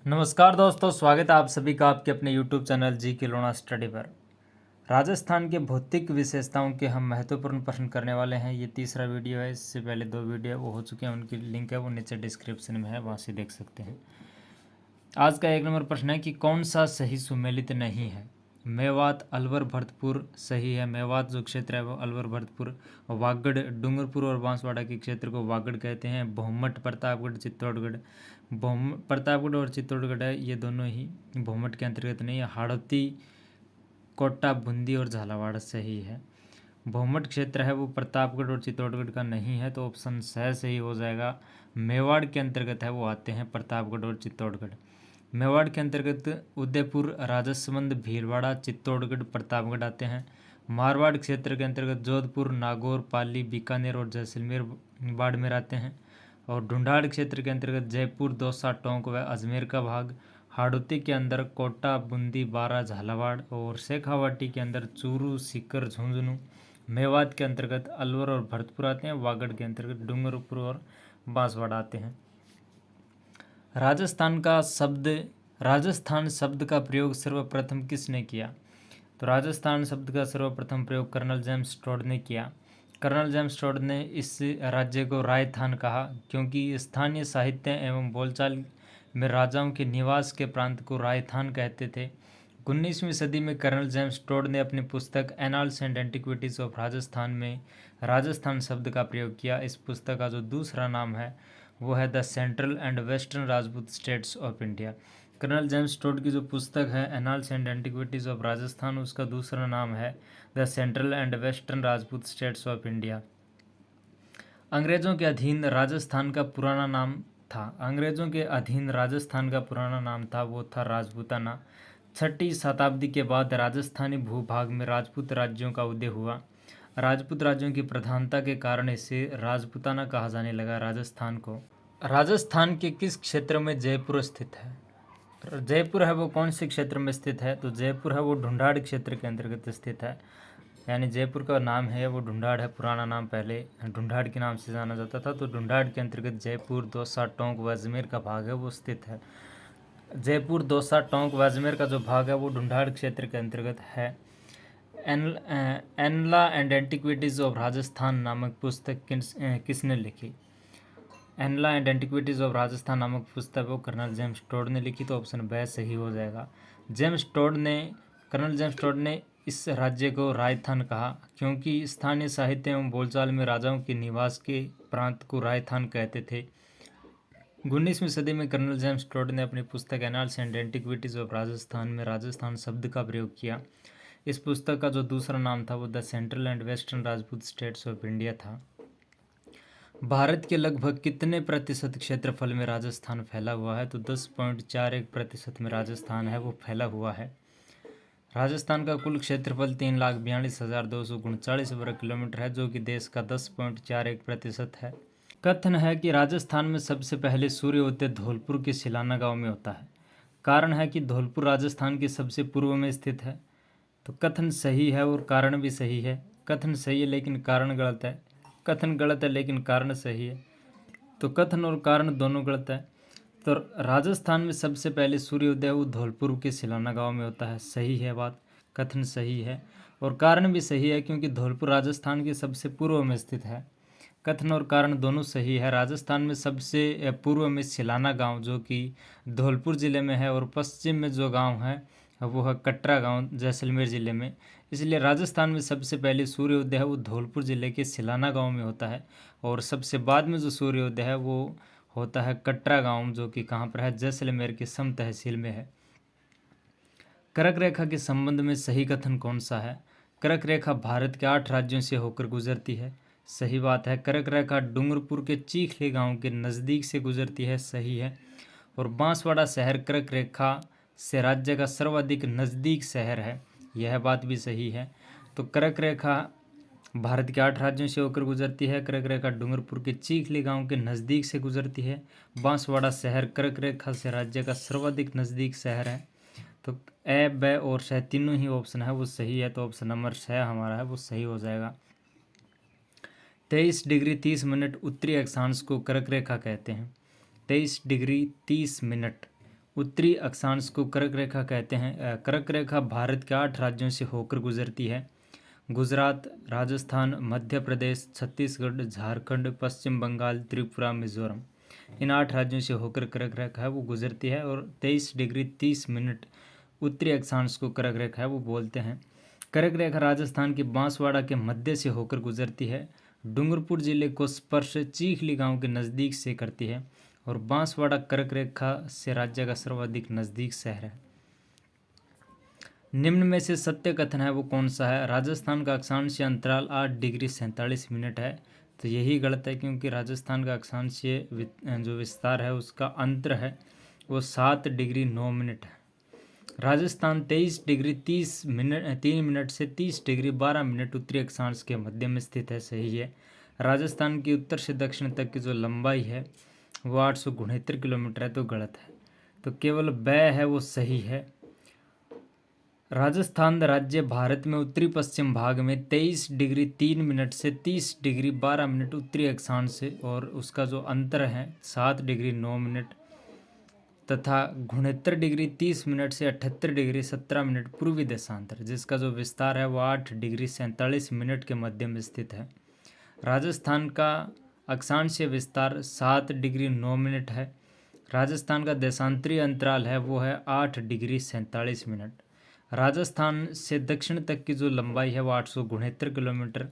नमस्कार दोस्तों, स्वागत है आप सभी का आपके अपने YouTube चैनल जी के लोना स्टडी पर। राजस्थान के भौतिक विशेषताओं के हम महत्वपूर्ण प्रश्न करने वाले हैं। ये तीसरा वीडियो है। इससे पहले 2 वीडियो वो हो चुके हैं, उनकी लिंक है वो नीचे डिस्क्रिप्शन में है, वहाँ से देख सकते हैं। आज का 1 नंबर प्रश्न है कि कौन सा सही सुमेलित नहीं है। मेवात, अलवर, भरतपुर सही है। मेवात जो क्षेत्र है वो अलवर, भरतपुर, वागड़, डूंगरपुर और बांसवाड़ा के क्षेत्र को वागड़ कहते हैं। भोमट, प्रतापगढ़, चित्तौड़गढ़, प्रतापगढ़ और चित्तौड़गढ़ है, ये दोनों ही भोमट के अंतर्गत नहीं है। हाड़ौती, कोटा, बूंदी और झालावाड़ सही है। भोमट क्षेत्र है वो प्रतापगढ़ और चित्तौड़गढ़ का नहीं है, तो ऑप्शन सही हो जाएगा। मेवाड़ के अंतर्गत है वो आते हैं प्रतापगढ़ और चित्तौड़गढ़। मेवाड़ के अंतर्गत उदयपुर, राजसमंद, भीलवाड़ा, चित्तौड़गढ़, प्रतापगढ़ आते हैं। मारवाड़ क्षेत्र के अंतर्गत जोधपुर, नागौर, पाली, बीकानेर और जैसलमेर, बाड़मेर आते हैं। और ढूंढाड़ क्षेत्र के अंतर्गत जयपुर, दौसा, टोंक व अजमेर का भाग। हाड़ौती के अंदर कोटा, बूंदी, बारा, झालावाड़ और शेखावाटी के अंदर चूरू, सीकर, झुंझुनू। मेवात के अंतर्गत अलवर और भरतपुर आते हैं। वागड़ के अंतर्गत डूंगरपुर और बांसवाड़ा आते हैं। राजस्थान शब्द का प्रयोग सर्वप्रथम किसने किया? तो राजस्थान शब्द का सर्वप्रथम प्रयोग कर्नल जेम्स टोड ने किया। कर्नल जेम्स टोड ने इस राज्य को राजस्थान कहा क्योंकि स्थानीय साहित्य एवं बोलचाल में राजाओं के निवास के प्रांत को राजस्थान कहते थे। 19वीं सदी में कर्नल जेम्स टोड ने अपनी पुस्तक annals and antiquities of Rajasthan में राजस्थान शब्द का प्रयोग किया। इस पुस्तक का जो दूसरा नाम है वो है the central and western Rajput states of India. Colonel James Tod की जो पुस्तक है annals and antiquities of Rajasthan, उसका दूसरा नाम है the central and western Rajput states of India. अंग्रेजों के अधीन राजस्थान का पुराना नाम था वो था राजपूताना। 6वीं शताब्दी के बाद राजस्थानी भूभाग में राजपूत राज्यों का उदय हुआ। राजपूत राज्यों की प्रधानता के कारण इसे राजपूताना कहा जाने लगा राजस्थान को। राजस्थान के किस क्षेत्र में जयपुर स्थित है? जयपुर है वो कौन से क्षेत्र में स्थित है? तो जयपुर है वो ढूंढाड़ क्षेत्र के अंतर्गत स्थित है। यानी जयपुर का नाम है वो ढूंढाड़ है, पुराना नाम पहले ढूंढाड़ के नाम से जाना जाता था। तो ढूंढाड़ के अंतर्गत जयपुर, दौसा, टोंक व अजमेर का भाग है वो स्थित है। जयपुर, दौसा, टोंक व अजमेर का जो भाग है वो ढूंढाड़ क्षेत्र के अंतर्गत है। एनला एंड एंटिक्विटीज ऑफ राजस्थान नामक पुस्तक किसने लिखी? एनला एंड एंटिक्विटीज ऑफ राजस्थान नामक पुस्तक को कर्नल जेम्स टोड ने लिखी, तो ऑप्शन ब सही हो जाएगा। कर्नल जेम्स टोड ने इस राज्य को राजस्थान कहा क्योंकि स्थानीय साहित्य एवं बोलचाल में राजाओं के निवास के प्रांत को राजस्थान कहते थे। 19वीं सदी में कर्नल जेम्स टोड ने अपनी पुस्तक annals and antiquities of Rajasthan में राजस्थान शब्द का प्रयोग किया। इस पुस्तक का जो दूसरा नाम था वो the central and western Rajput states of India था। भारत के लगभग कितने प्रतिशत क्षेत्रफल में राजस्थान फैला हुआ है? तो 10.41% में राजस्थान है वो फैला हुआ है। राजस्थान का कुल क्षेत्रफल 3,42,239 वर्ग किलोमीटर है, जो कि देश का 10.41% है। कथन है कि राजस्थान में सबसे पहले सूर्योदय धौलपुर के सिलाना गांव में होता है। कारण है कि धौलपुर राजस्थान के सबसे पूर्व में स्थित है। तो कथन सही है और कारण भी सही है। कथन सही है लेकिन कारण गलत है। कथन गलत है लेकिन कारण सही है। तो कथन और कारण दोनों गलत है। तो राजस्थान में सबसे पहले सूर्योदय वो धौलपुर के सिलाना गांव में होता है, सही है बात। कथन सही है और कारण भी सही है क्योंकि धौलपुर राजस्थान के सबसे पूर्व में स्थित है। कथन और कारण दोनों सही है। राजस्थान में सबसे पूर्व में सिलाना गांव जो कि धौलपुर ज़िले में है, और पश्चिम में जो गांव है वो है कटरा गांव जैसलमेर ज़िले में। इसलिए राजस्थान में सबसे पहले सूर्योदय है वो धौलपुर ज़िले के सिलाना गांव में होता है, और सबसे बाद में जो सूर्योदय है वो होता है कटरा गांव, जो कि कहाँ पर है? जैसलमेर के सम तहसील में है। कर्क रेखा के संबंध में सही कथन कौन सा है? कर्क रेखा भारत के 8 राज्यों से होकर गुजरती है, सही बात है। कर्क रेखा डूंगरपुर के चीखली गांव के नज़दीक से गुजरती है, सही है। और बांसवाड़ा शहर कर्क रेखा से राज्य का सर्वाधिक नज़दीक शहर है, यह बात भी सही है। तो कर्क रेखा भारत के 8 राज्यों से होकर गुजरती है। कर्क रेखा डूंगरपुर के चीखली गांव के नज़दीक से गुजरती है। बांसवाड़ा शहर कर्क रेखा से राज्य का सर्वाधिक नज़दीक शहर है। तो ए, ब और स तीनों ही ऑप्शन है वो सही है, तो ऑप्शन नंबर 6 हमारा है वो सही हो जाएगा। 23 डिग्री 30 मिनट उत्तरी अक्षांश को कर्क रेखा कहते हैं। 23 डिग्री 30 मिनट उत्तरी अक्षांश को कर्क रेखा कहते हैं। कर्क रेखा भारत के 8 राज्यों से होकर गुजरती है। गुजरात, राजस्थान, मध्य प्रदेश, छत्तीसगढ़, झारखंड, पश्चिम बंगाल, त्रिपुरा, मिजोरम, इन 8 राज्यों से होकर कर्क रेखा है वो गुजरती है। और 23 डिग्री 30 मिनट उत्तरी अक्षांश को कर्क रेखा है वो बोलते हैं। कर्क रेखा राजस्थान के बांसवाड़ा के मध्य से होकर गुजरती है। डूंगरपुर जिले को स्पर्श चीखली गांव के नज़दीक से करती है और बांसवाड़ा कर्क रेखा से राज्य का सर्वाधिक नज़दीक शहर है। निम्न में से सत्य कथन है वो कौन सा है? राजस्थान का अक्षांशीय अंतराल 8 डिग्री 47 मिनट है। तो यही गलत है, क्योंकि राजस्थान का अक्षांशीय जो विस्तार है उसका अंतर है वो 7 डिग्री 9 मिनट है। राजस्थान 23 डिग्री 3 मिनट से 30 डिग्री 12 मिनट उत्तरी अक्षांश के मध्य में स्थित है, सही है। राजस्थान की उत्तर से दक्षिण तक की जो लंबाई है वो 869 किलोमीटर है, तो गलत है। तो केवल ब है वो सही है। राजस्थान राज्य भारत में उत्तरी पश्चिम भाग में 23 डिग्री 3 मिनट से 30 डिग्री 12 मिनट उत्तरी अक्षांश से, और उसका जो अंतर है 7 डिग्री 9 मिनट, तथा 69 डिग्री 30 मिनट से 78 डिग्री 17 मिनट पूर्वी देशांतर, जिसका जो विस्तार है वो 8 डिग्री 47 मिनट के मध्य में स्थित है। राजस्थान का अक्षांशीय विस्तार 7 डिग्री 9 मिनट है। राजस्थान का देशांतरीय अंतराल है वो है 8 डिग्री 47 मिनट। राजस्थान से दक्षिण तक की जो लंबाई है वो 869 किलोमीटर,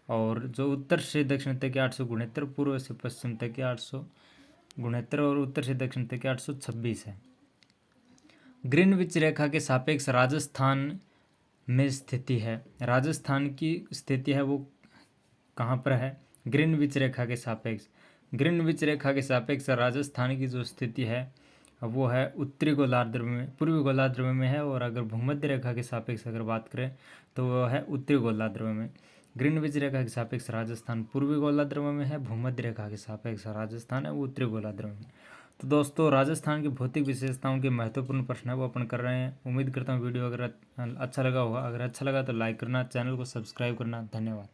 और जो उत्तर से दक्षिण तक की 869, पूर्व से पश्चिम तक की 869 और उत्तर से दक्षिण तक की 826 है। ग्रीनविच रेखा के सापेक्ष राजस्थान में स्थिति है। राजस्थान की स्थिति है वो कहाँ पर है? ग्रीनविच रेखा के सापेक्ष। ग्रीनविच रेखा के सापेक्ष राजस्थान की जो स्थिति है वो है उत्तरी गोलार्ध में, पूर्वी गोलार्ध में है। और अगर भूमध्य रेखा के सापेक्ष अगर बात करें तो वो है उत्तरी गोलार्ध में। ग्रीनविच रेखा के सापेक्ष राजस्थान पूर्वी गोलार्ध में है, भूमध्य रेखा के सापेक्ष राजस्थान है वो उत्तरी गोलार्ध में। तो दोस्तों, राजस्थान की भौतिक विशेषताओं के महत्वपूर्ण प्रश्न है वो अपन कर रहे हैं। उम्मीद करता हूँ वीडियो अगर अच्छा लगा होगा। अगर अच्छा लगा तो लाइक करना, चैनल को सब्सक्राइब करना। धन्यवाद।